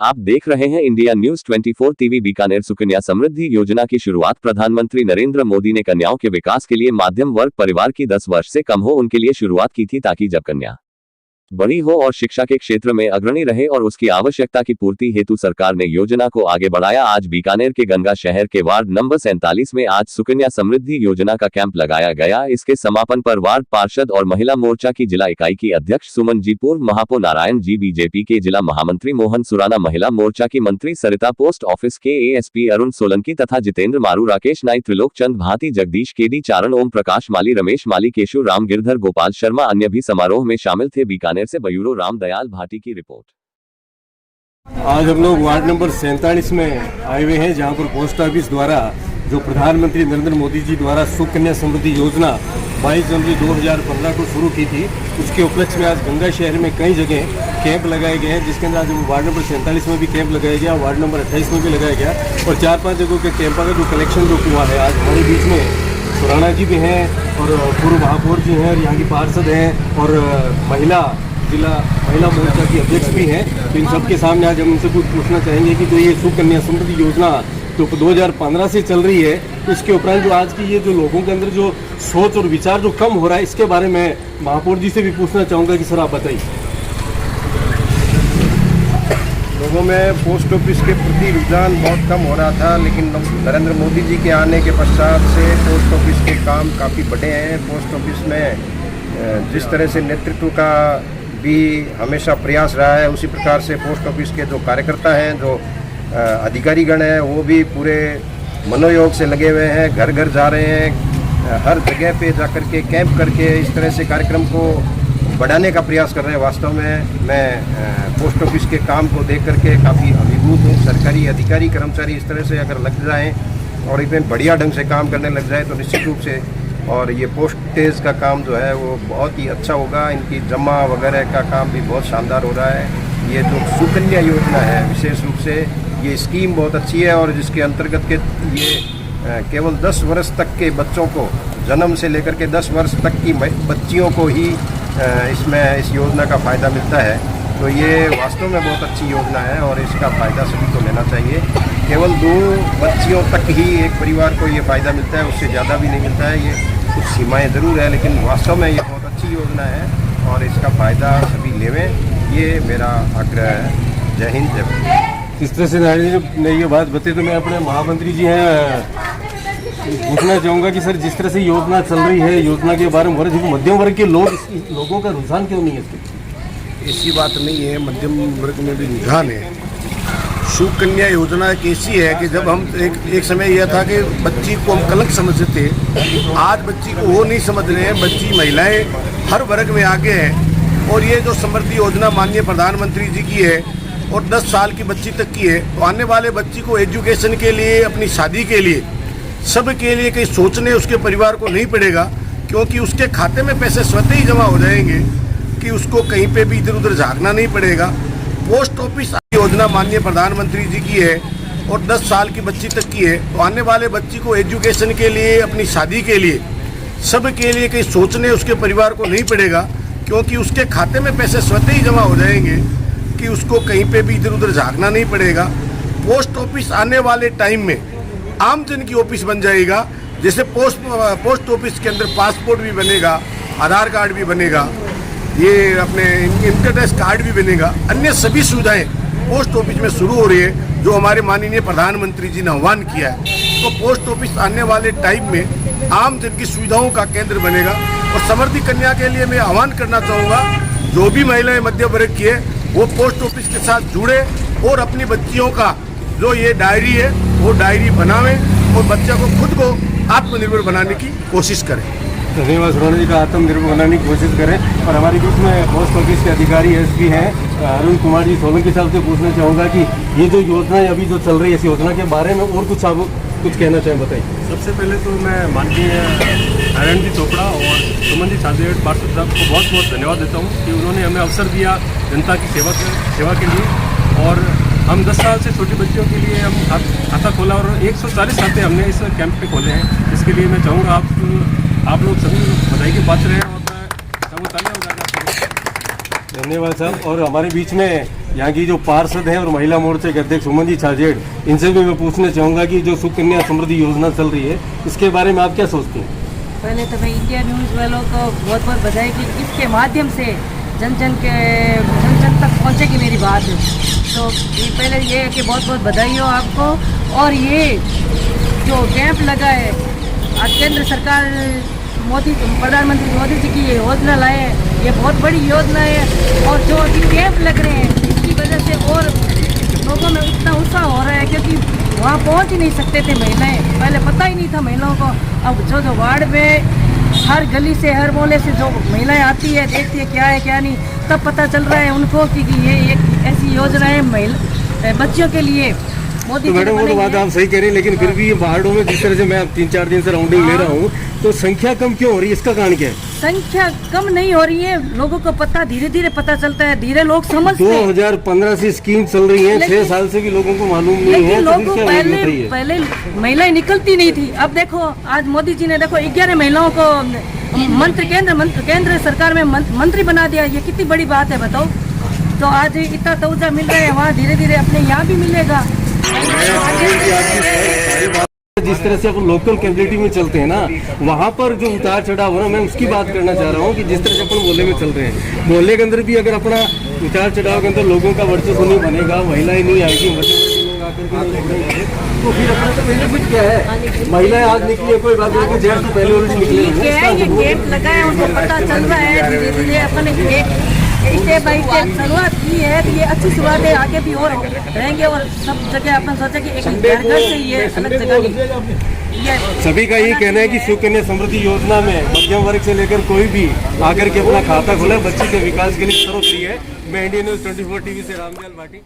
आप देख रहे हैं India News 24 TV. Bikaner Sukanya Samriddhi Yojana की शुरुआत प्रधानमंत्री नरेंद्र मोदी ने कन्याओं के विकास के लिए मध्यम वर्ग परिवार की 10 वर्ष से कम हो उनके लिए शुरुआत की थी, ताकि जब कन्या बड़ी हो और शिक्षा के क्षेत्र में अग्रणी रहे और उसकी आवश्यकता की पूर्ति हेतु सरकार ने योजना को आगे बढ़ाया। आज बीकानेर के गंगा शहर के वार्ड नंबर 47 में आज सुकन्या समृद्धि योजना का कैंप लगाया गया। इसके समापन पर वार्ड पार्षद और महिला मोर्चा की जिला इकाई की अध्यक्ष सुमन जी, पूर्व महापौर नारायण जी, बीजेपी के जिला महामंत्री मोहन सुराना, महिला मोर्चा की मंत्री सरिता, पोस्ट ऑफिस के एएसपी अरुण सोलंकी तथा जितेंद्र मारू, राकेश नाई, त्रिलोक चंद भाती, जगदीश केडी, चारण, ओम प्रकाश माली, रमेश माली, केशु राम, गिरधर, गोपाल शर्मा अन्य भी समारोह में शामिल थे। बीकानेर से ब्यूरो राम दयाल भाटी की रिपोर्ट। आज हम लोग वार्ड नंबर 47 में आए हुए हैं, जहां पर पोस्ट ऑफिस द्वारा जो प्रधानमंत्री नरेंद्र मोदी जी द्वारा सुकन्या समृद्धि योजना 22 जनवरी 2015 को शुरू की थी, उसके उपलक्ष्य में आज गंगा शहर में कई जगह कैंप लगाए गए हैं, जिसके अंदर आज वार्ड नंबर 47 में भी कैंप लगाया गया, वार्ड नंबर 28 में भी लगाया गया और 4-5 जगहों के कैंपों का जो कलेक्शन जो हुआ है। आज हमारे बीच में सुराना जी भी हैं और पूर्व महापौर जी हैं और यहाँ की पार्षद हैं और जिला महिला मोर्चा की अध्यक्ष भी हैं। तो इन सबके सामने आज हम उनसे कुछ पूछना चाहेंगे कि जो ये सुकन्या समृद्धि योजना जो 2015 से चल रही है, तो इसके उपरांत जो आज की ये जो लोगों के अंदर जो सोच और विचार जो कम हो रहा है, इसके बारे में महापौर जी से भी पूछना चाहूँगा कि सर आप बताइए। लोगों में पोस्ट ऑफिस के प्रति रुझान बहुत कम हो रहा था, लेकिन नरेंद्र मोदी जी के आने के पश्चात से पोस्ट ऑफिस के काम काफ़ी बढ़े हैं। पोस्ट ऑफिस में जिस तरह से नेतृत्व का भी हमेशा प्रयास रहा है, उसी प्रकार से पोस्ट ऑफिस के जो कार्यकर्ता हैं, जो अधिकारीगण हैं, वो भी पूरे मनोयोग से लगे हुए हैं, घर घर जा रहे हैं, हर जगह पे जाकर के कैंप करके इस तरह से कार्यक्रम को बढ़ाने का प्रयास कर रहे हैं। वास्तव में मैं पोस्ट ऑफिस के काम को देख करके काफ़ी अभिभूत हूँ। सरकारी अधिकारी कर्मचारी इस तरह से अगर लग जाएँ और इतने बढ़िया ढंग से काम करने लग जाए तो निश्चित रूप से और ये पोस्टेज का काम जो है वो बहुत ही अच्छा होगा। इनकी जमा वगैरह का काम भी बहुत शानदार हो रहा है। ये जो सुकन्या योजना है, विशेष रूप से ये स्कीम बहुत अच्छी है और जिसके अंतर्गत के ये केवल 10 वर्ष तक के बच्चों को, जन्म से लेकर के 10 वर्ष तक की बच्चियों को ही इसमें इस योजना का फ़ायदा मिलता है। तो ये वास्तव में बहुत अच्छी योजना है और इसका फ़ायदा सभी को लेना चाहिए। केवल 2 बच्चियों तक ही एक परिवार को ये फ़ायदा मिलता है, उससे ज़्यादा भी नहीं मिलता है। ये कुछ सीमाएं ज़रूर है, लेकिन वास्तव में ये बहुत अच्छी योजना है और इसका फ़ायदा सभी लेवें, ये मेरा आग्रह है। जय हिंद, जय भारत। इस तरह से नारायण ने ये बात बताई, तो मैं अपने महामंत्री जी हैं पूछना चाहूँगा कि सर, जिस तरह से योजना चल रही है, योजना के बारे में मध्यम वर्ग के लोगों का रुझान क्यों नहीं है इसके? ऐसी बात नहीं है, मध्यम वर्ग में भी रुझान है। सुकन्या योजना एक ऐसी है कि जब हम एक समय यह था कि बच्ची को हम कलंक समझते थे, आज बच्ची को वो नहीं समझ रहे हैं। बच्ची, महिलाएं हर वर्ग में आगे हैं और ये जो समृद्धि योजना माननीय प्रधानमंत्री जी की है और 10 साल की बच्ची तक की है, तो आने वाले बच्ची को एजुकेशन के लिए, अपनी शादी के लिए, सब के लिए कहीं सोचने उसके परिवार को नहीं पड़ेगा, क्योंकि उसके खाते में पैसे स्वतः ही जमा हो जाएंगे कि उसको कहीं पे भी इधर उधर झाँकना नहीं पड़ेगा। पोस्ट ऑफिस योजना माननीय प्रधानमंत्री जी की है और 10 साल की बच्ची तक की है, तो आने वाले बच्ची को एजुकेशन के लिए, अपनी शादी के लिए, सब के लिए कहीं सोचने उसके परिवार को नहीं पड़ेगा, क्योंकि उसके खाते में पैसे स्वतः ही जमा हो जाएंगे कि उसको कहीं पे भी इधर उधर झाँकना नहीं पड़ेगा। पोस्ट ऑफिस आने वाले टाइम में आम जन की ऑफिस बन जाएगा। जैसे पोस्ट ऑफिस के अंदर पासपोर्ट भी बनेगा, आधार कार्ड भी बनेगा, ये अपने इनकम टैक्स कार्ड भी बनेगा, अन्य सभी सुविधाएं पोस्ट ऑफिस में शुरू हो रही है, जो हमारे माननीय प्रधानमंत्री जी ने आह्वान किया है। तो पोस्ट ऑफिस आने वाले टाइम में आम जन की सुविधाओं का केंद्र बनेगा। और समृद्धि कन्या के लिए मैं आह्वान करना चाहूँगा, जो भी महिलाएं मध्य वर्ग की है वो पोस्ट ऑफिस के साथ जुड़े और अपनी बच्चियों का जो ये डायरी है वो डायरी बनावें और बच्चों को खुद को आत्मनिर्भर बनाने की कोशिश करें। धन्यवाद। सुराना जी का आत्मनिर्भर बनाने की कोशिश करें। और हमारे बीच में पोस्ट ऑफिस के अधिकारी एसपी हैं अरुण कुमार जी सोलंकी साहब से पूछना चाहूँगा कि ये जो योजना अभी जो चल रही है, इस योजना के बारे में और कुछ आप कुछ कहना चाहें, बताइए। सबसे पहले तो मैं माननीय नारायण जी चोपड़ा और सुमन जी छात्रे पार्षद साहब को बहुत बहुत धन्यवाद देता हूँ कि उन्होंने हमें अवसर दिया जनता की सेवा के लिए। और हम 10 साल से छोटी बच्चियों के लिए हम खाता खोला और 140 खाते हमने इस कैंप पे खोले हैं। इसके लिए मैं चाहूँगा आप लोग सभी बधाई के पात्र हैं और मैं तालियां बजाना। धन्यवाद साहब। और हमारे बीच में यहाँ की जो पार्षद हैं और महिला मोर्चे के अध्यक्ष सुमन जी छाजेड़, इनसे भी मैं पूछना चाहूँगा कि जो सुकन्या समृद्धि योजना चल रही है इसके बारे में आप क्या सोचते हैं? पहले तो मैं इंडिया न्यूज़ वालों को बहुत बहुत बधाई कि इसके माध्यम से जन जन तक पहुँचेगी मेरी बात। तो ये पहले ये है कि बहुत बहुत बधाई हो आपको। और ये जो कैंप लगा है आज केंद्र सरकार प्रधानमंत्री मोदी जी की ये योजना लाए हैं, ये बहुत बड़ी योजना है। और जो अभी कैंप लग रहे हैं इसकी वजह से और लोगों में इतना उत्साह हो रहा है, क्योंकि वहाँ पहुँच ही नहीं सकते थे महिलाएं, पहले पता ही नहीं था महिलाओं को। अब जो वार्ड में हर गली से हर मोहल्ले से जो महिलाएं आती है, देखती है क्या है क्या नहीं, तब पता चल रहा है उनको कि ये एक ऐसी योजना है महिला बच्चियों के लिए मोदी। तो मैडम वो तो बात आप सही कह रही हैं, लेकिन फिर भी वार्डों में जिस तरह से मैं 3-4 दिन से राउंडिंग ले रहा हूँ, तो संख्या कम क्यों हो रही है? इसका कारण क्या है? संख्या कम नहीं हो रही है, लोगों को पता धीरे धीरे पता चलता है, धीरे लोग समझते हैं। 2015 से स्कीम चल रही है, 6 साल से भी लोगों को मालूम नहीं है। लेकिन लोगों पहले महिलाएं निकलती नहीं थी। अब देखो आज मोदी जी ने देखो 11 महिलाओं को केंद्र सरकार में मंत्री बना दिया। ये कितनी बड़ी बात है बताओ। तो आज इतना तवज्जो मिल रहा है, वहाँ धीरे धीरे अपने यहाँ भी मिलेगा। जिस तरह से अपन लोकल कम्युनिटी में चलते हैं ना, वहाँ पर जो उतार चढ़ाव हो ना, मैं उसकी बात करना चाह रहा हूँ कि जिस तरह से अपन मोहल्ले में चल रहे हैं, मोहल्ले के अंदर भी अगर अपना उतार चढ़ाव के अंदर लोगों का वर्चस्व नहीं बनेगा, महिलाएं नहीं आएगी, लोग आकर के तो फिर अपना तो बेनिफिट क्या है? महिलाएं आज निकली है कोई बात नहीं, लेकिन जेल से पहले ऑलरेडी निकले ये कैंप लगा है, उनको पता चल रहा है धीरे धीरे। अपन स्टेप बाई स्टेप शुरुआत की है, तो ये अच्छी शुरुआत है, आगे भी और रहेंगे। और सब जगह अपन सोचे कि एक घर से ये अलग जगह नहीं। सभी का यही कहना है कि सुकन्या समृद्धि योजना में मध्यम वर्ग से लेकर कोई भी आकर के अपना खाता खोले, बच्चे के विकास के लिए सर्वोपरि है। मैं इंडियन न्यूज़ 24 टीवी से रामदयाल भाटी।